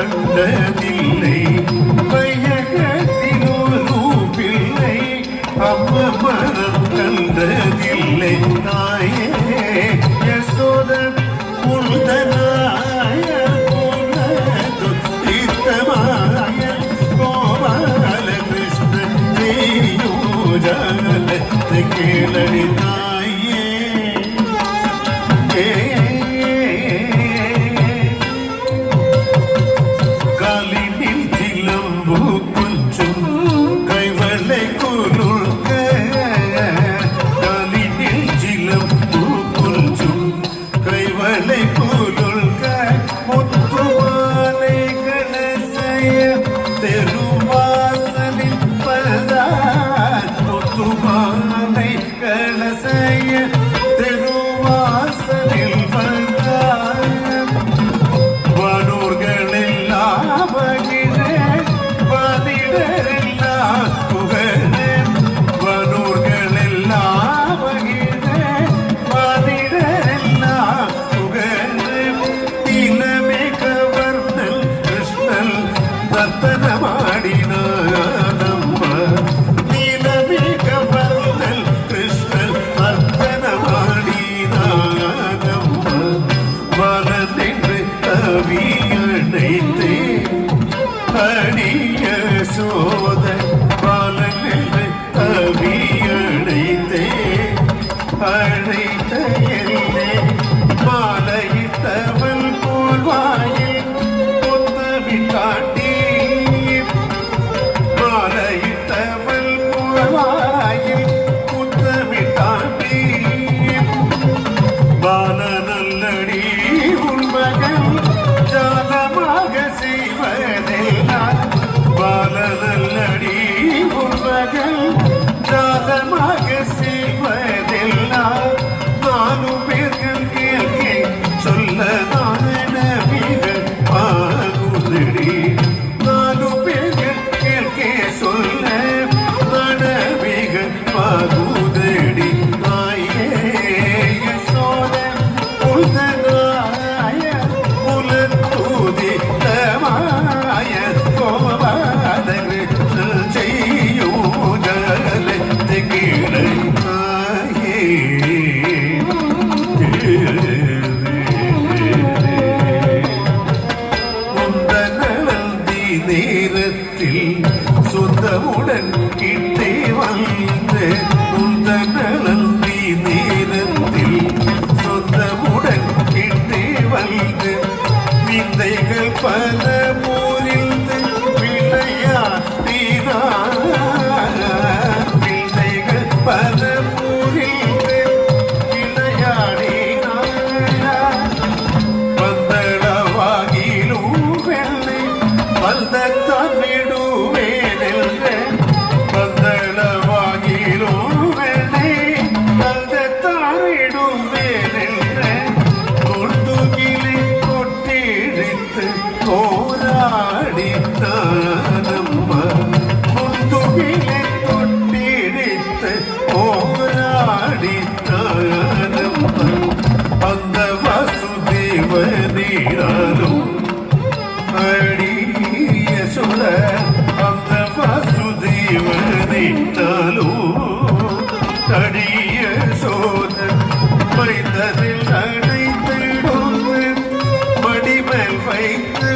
கண்டதில்லை வையகத்தினொரு பிள்ளை அம்ம மனம் கண்டதில்லை தாயே யசோத உள்தனாய தீர்த்தமாய கோபால கிருஷ்ண ஜாலத்தை கேளடி தாயே காலினில் சிலம்பு கொஞ்சம் கைவளை குலுக்க காலினில் சிலம்பு கொஞ்சம் கைவளை குலுக்க முத்துமாலை கணசைய தெருவாசலில் பல்தான் முத்துமாலை கணசைய தெருவாசலில் பல்தான் வானோர்களெல்லாம் மகிழ பதிடரெல்லாம் புகழ வானோர்களெல்லாம் மகிழ பதிடரெல்லாம் புகழ இளமே கவர்ந்தல் கிருஷ்ணன் நர்த்தனமாடினாதம்மா இளமே கவர்ந்தல் கிருஷ்ணன் நர்த்தனமாடினாதம்மா வளர்ந்தென்று அவியணைத்தே அடிய சோத பாலனென்று அவியணைத்தே அழைத்த எல்லே மாலையிட்டவள் போல்வாயில் முத்தமிட்டாட்டி மாலையிட்டவள் போல்வாயில் முத்தமிட்டாட்டி பாலநல்லடி உள்மகன் ஜாலமாக செய்வதெல்லாம் பாலநல்லடி உள்மகன் ஜாலமாக செய்வதெல்லாம் நாலு பேர்கள் கேள்வி சொல்ல நானவிகள் பாகுதடி நாலு பேர்கள் கேள்வி சொல்ல நானவிகள் பாகுதடி தாயே யசோத உள்தனாய உலத்துதித்தமாய கோபால கிருஷ்ண செய்யூஜலத்தை கீழே தாயே உந்தனந்தி நேரத்தில் சொந்தமுடன் கிட்டே வந்து உந்தனந்தி நேரத்தில் சொந்தமுடன் கிட்டே வந்து விந்தைகள் பல போரில் விளையாடினார் விந்தைகள் பல போரில் விளையாடினார் பந்தளவாகிலும் வெள்ளை பந்தத்தான் விடுவேனென்ற பந்தளவாகிலும் வெள்ளை பந்தத்தான் விடுவேனென்ற கொட்டுகிலை கொட்டிழித்து போராடி நானம்மா கொட்டுகிலை கொட்டிழித்து போராடி நானம்மா அந்த வசுதேவனீராலும் அடிய சுட அந்த வசுதேவனீராலும் அடிய சோத மைந்தனில் அடைத்திடும் மடிமேல் வைத்து